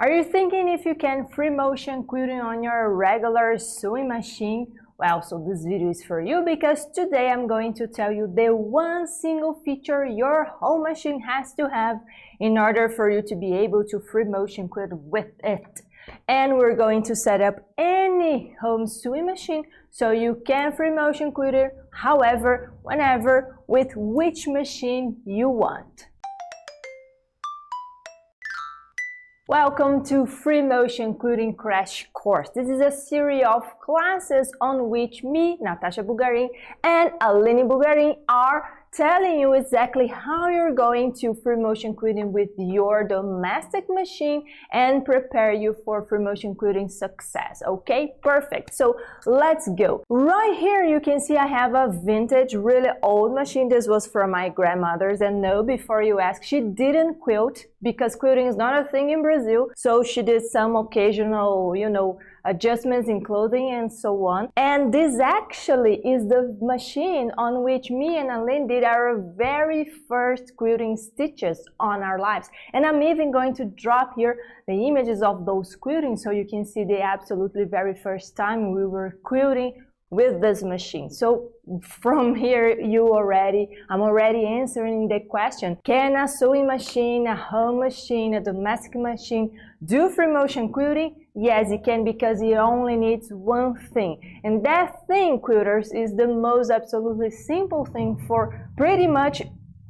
Are you thinking if you can free motion quilting on your regular sewing machine? Well, so this video is for you because today I'm going to tell you the one single feature your home machine has to have in order for you to be able to free motion quilt with it. And we're going to set up any home sewing machine so you can free motion quilt it however, whenever, with which machine you want. Welcome to Free Motion Quilting Crash Course. This is a series of classes on which me, Natasha Bulgarin, and Aline Bulgarin are telling you exactly how you're going to free motion quilting with your domestic machine and prepare you for free motion quilting success. Okay, perfect. So let's go. Right here you can see I have a vintage, really old machine. This was from my grandmother's, and no, before you ask, she didn't quilt because quilting is not a thing in Brazil. So she did some occasional, adjustments in clothing and so on. And this actually is the machine on which me and Aline did our very first quilting stitches on our lives. And I'm even going to drop here the images of those quilting so you can see the absolutely very first time we were quilting with this machine. So from here I'm already answering the question, can a sewing machine, a home machine, a domestic machine do free motion quilting? Yes, it can, because it only needs one thing, and that thing, quilters, is the most absolutely simple thing for pretty much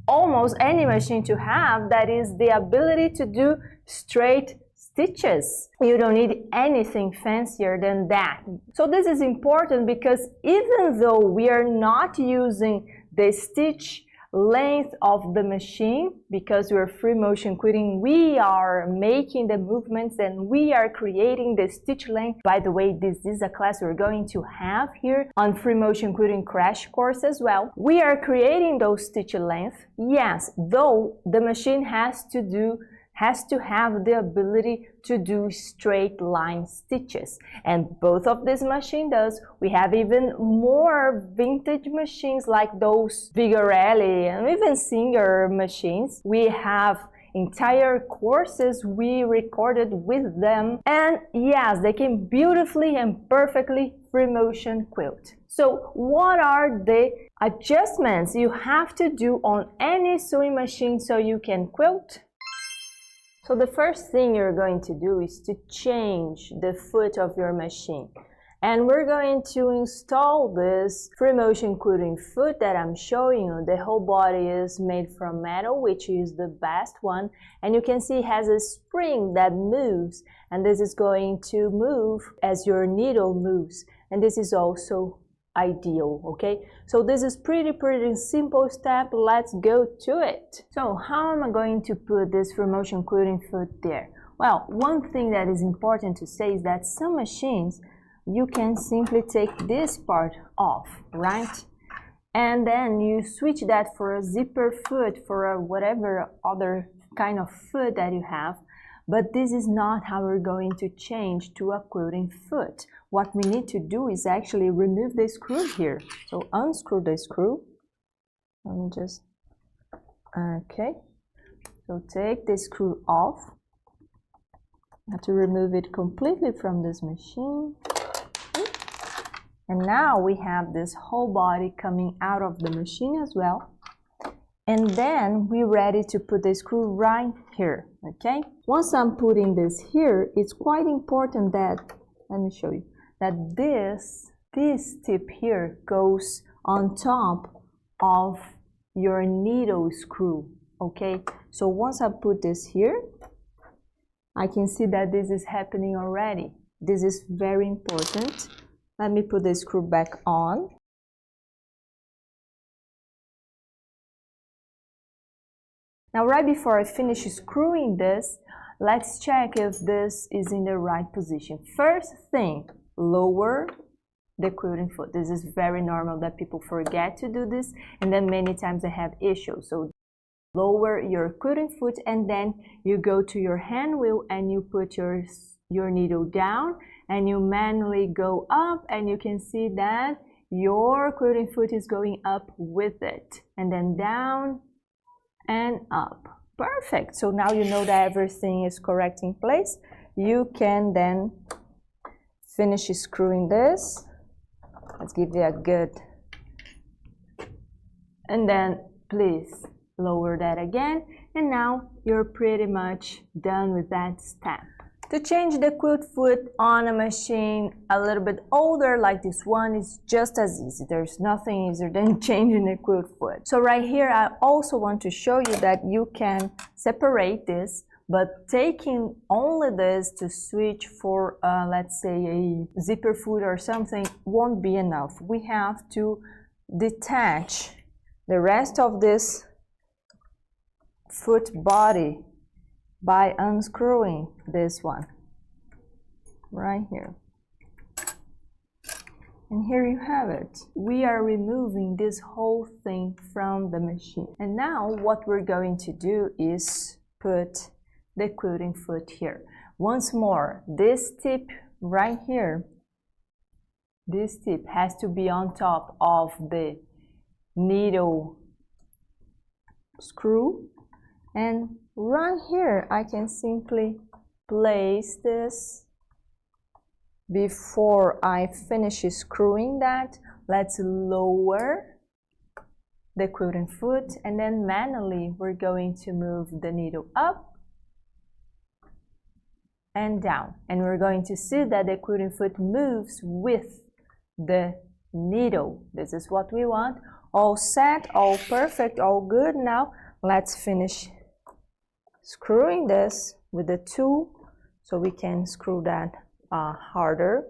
almost any machine to have, that is the ability to do straight stitches. You don't need anything fancier than that. So this is important because even though we are not using the stitch length of the machine, because we're free motion quilting, we are making the movements and we are creating the stitch length. By the way, this is a class we're going to have here on Free Motion Quilting Crash Course as well. We are creating those stitch length, yes, though the machine has to have the ability to do straight line stitches, and both of this machine does. We have even more vintage machines like those Vigorelli and even Singer machines. We have entire courses we recorded with them, and yes, they can beautifully and perfectly free motion quilt. So what are the adjustments you have to do on any sewing machine so you can quilt? So the first thing you're going to do is to change the foot of your machine. And we're going to install this free motion quilting foot that I'm showing you. The whole body is made from metal, which is the best one. And you can see it has a spring that moves, and this is going to move as your needle moves. And this is also ideal, okay? So this is pretty simple step. Let's go to it. So how am I going to put this free motion quilting foot there? Well, one thing that is important to say is that some machines you can simply take this part off, right? And then you switch that for a zipper foot, for a whatever other kind of foot that you have. But this is not how we're going to change to a quilting foot. What we need to do is actually remove the screw here. So unscrew the screw. Let me just, okay. So take the screw off. I have to remove it completely from this machine. And now we have this whole body coming out of the machine as well. And then we're ready to put the screw right here, okay? Once I'm putting this here, it's quite important that, let me show you, that this tip here goes on top of your needle screw, okay? So once I put this here, I can see that this is happening already. This is very important. Let me put the screw back on. Now, right before I finish screwing this, let's check if this is in the right position. First thing, lower the quilting foot. This is very normal that people forget to do this, and then many times they have issues. So lower your quilting foot, and then you go to your hand wheel and you put your needle down, and you manually go up, and you can see that your quilting foot is going up with it, and then down and up. Perfect. So now you know that everything is correct in place. you can then finish screwing this. Let's give it a good, and then please lower that again, and now you're pretty much done with that step. To change the quilt foot on a machine a little bit older like this one is just as easy. There's nothing easier than changing the quilt foot. So right here I also want to show you that you can separate this, but taking only this to switch for let's say a zipper foot or something won't be enough. We have to detach the rest of this foot body by unscrewing this one right here. And here you have it. We are removing this whole thing from the machine. And now what we're going to do is put the quilting foot here. Once more, this tip right here, this tip has to be on top of the needle screw, and right here I can simply place this. Before I finish screwing that, let's lower the quilting foot, and then manually we're going to move the needle up and down, and we're going to see that the quilting foot moves with the needle. This is what we want. All set, all perfect, all good. Now let's finish screwing this with the tool so we can screw that harder,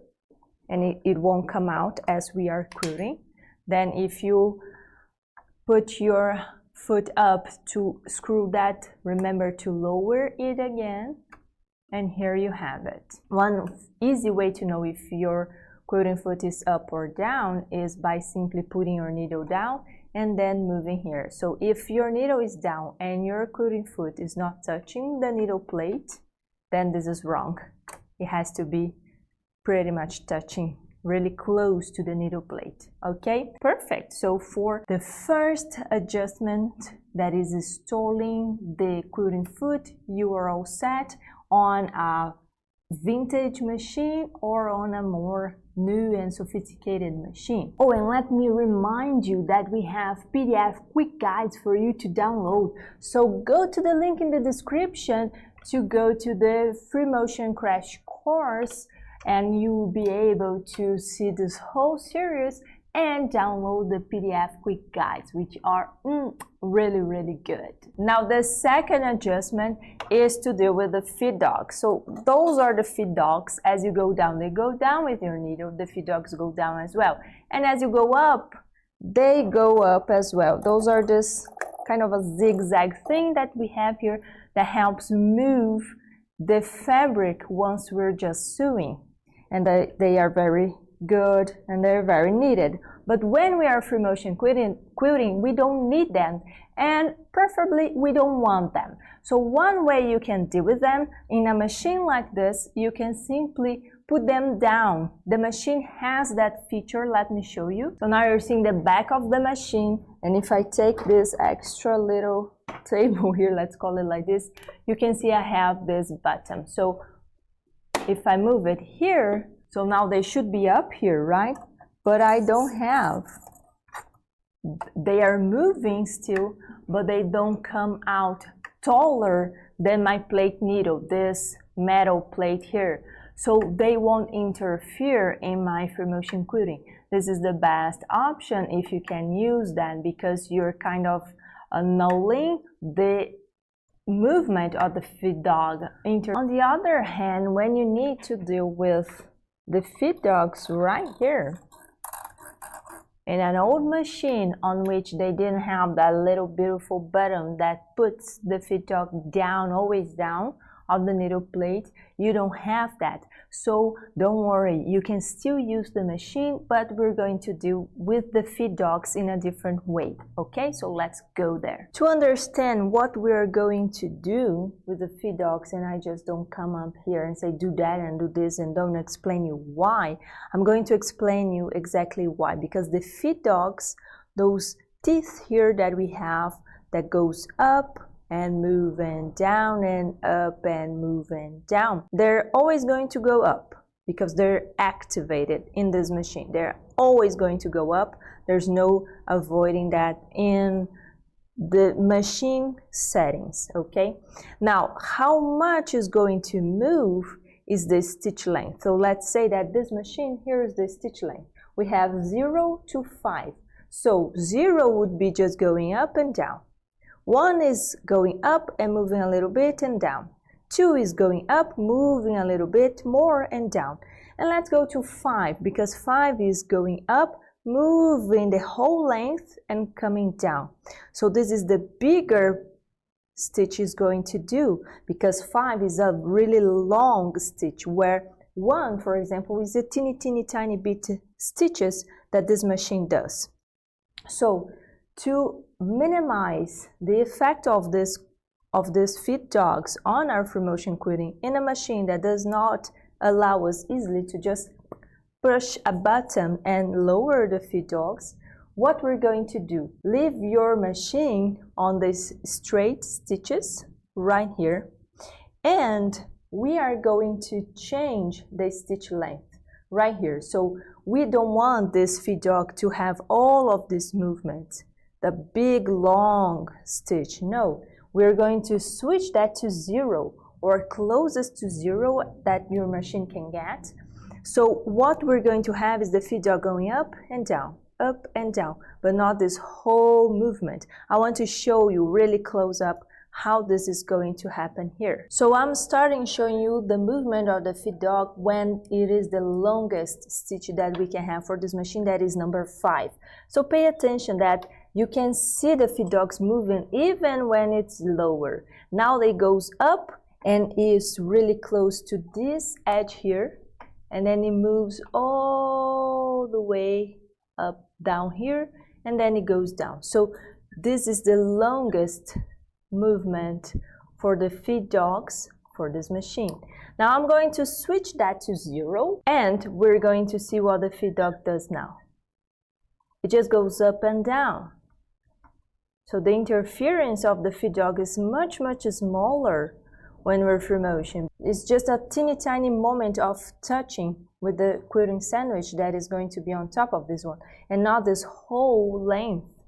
and it won't come out as we are quilting. Then if you put your foot up to screw that, remember to lower it again. And here you have it. One easy way to know if your quilting foot is up or down is by simply putting your needle down and then moving here. So if your needle is down and your quilting foot is not touching the needle plate, then this is wrong. It has to be pretty much touching really close to the needle plate. Okay, perfect. So for the first adjustment, that is installing the quilting foot, you are all set on a vintage machine or on a more new and sophisticated machine. Oh, and let me remind you that we have PDF quick guides for you to download. So go to the link in the description to go to the free motion crash course, and you will be able to see this whole series and download the PDF quick guides, which are really good. Now the second adjustment is to deal with the feed dogs. So those are the feed dogs. As you go down, they go down with your needle. The feed dogs go down as well. And as you go up, they go up as well. Those are this kind of a zigzag thing that we have here that helps move the fabric once we're just sewing. And they are very good and they're very needed. But when we are free motion quilting, we don't need them, and preferably we don't want them. So one way you can deal with them in a machine like this, you can simply put them down. The machine has that feature. Let me show you. So now you're seeing the back of the machine, and if I take this extra little table here, let's call it like this, you can see I have this button. So if I move it here, so now they should be up here, right? But I don't have. They are moving still, but they don't come out taller than my plate needle, this metal plate here. So they won't interfere in my free motion quilting. This is the best option if you can use that, because you're kind of annulling the movement of the feed dog. On the other hand, when you need to deal with the feed dogs right here, in an old machine on which they didn't have that little beautiful button that puts the feed dog down, always down of the needle plate, you don't have that. So don't worry, you can still use the machine, but we're going to deal with the feed dogs in a different way. Okay, so let's go there. To understand what we're going to do with the feed dogs, and I just don't come up here and say do that and do this and don't explain you why, I'm going to explain you exactly why. Because the feed dogs, those teeth here that we have that goes up and move and down and up and move and down. They're always going to go up because they're activated in this machine. They're always going to go up. There's no avoiding that in the machine settings, okay? Now, how much is going to move is the stitch length. So let's say that this machine, here is the stitch length. We have 0 to 5. So 0 would be just going up and down. 1 is going up and moving a little bit and down. 2 is going up, moving a little bit more and down. And let's go to 5 because 5 is going up, moving the whole length and coming down. So this is the bigger stitch is going to do because 5 is a really long stitch, where 1, for example, is a tiny bit stitches that this machine does. So to minimize the effect of these feed dogs on our free motion quilting in a machine that does not allow us easily to just push a button and lower the feed dogs, what we're going to do, leave your machine on these straight stitches right here, and we are going to change the stitch length right here. So we don't want this feed dog to have all of this movement, the big long stitch. No, we're going to switch that to 0 or closest to 0 that your machine can get. So what we're going to have is the feed dog going up and down, but not this whole movement. I want to show you really close up how this is going to happen here. So I'm starting showing you the movement of the feed dog when it is the longest stitch that we can have for this machine, that is number 5. So pay attention that you can see the feed dogs moving even when it's lower. Now they goes up and is really close to this edge here, and then it moves all the way up down here, and then it goes down. So this is the longest movement for the feed dogs for this machine. Now I'm going to switch that to 0, and we're going to see what the feed dog does now. It just goes up and down. So the interference of the feed dog is much smaller when we're free motion. It's just a tiny moment of touching with the quilting sandwich that is going to be on top of this one, and not this whole length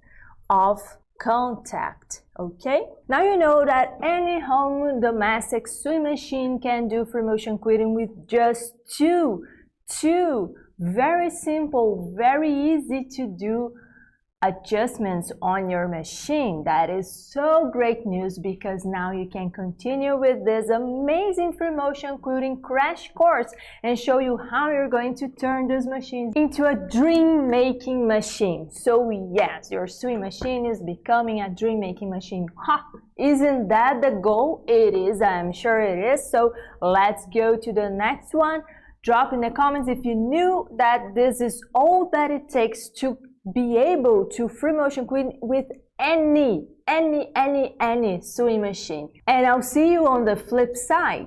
of contact. Okay, now you know that any home domestic sewing machine can do free motion quilting with just two very simple, very easy to do adjustments on your machine. That is so great news, because now you can continue with this amazing free motion quilting crash course and show you how you're going to turn this machine into a dream making machine. So yes, your sewing machine is becoming a dream making machine. Ha! Isn't that the goal? It is, I'm sure it is. So let's go to the next one. Drop in the comments if you knew that this is all that it takes to be able to free motion quilt with any sewing machine. And I'll see you on the flip side.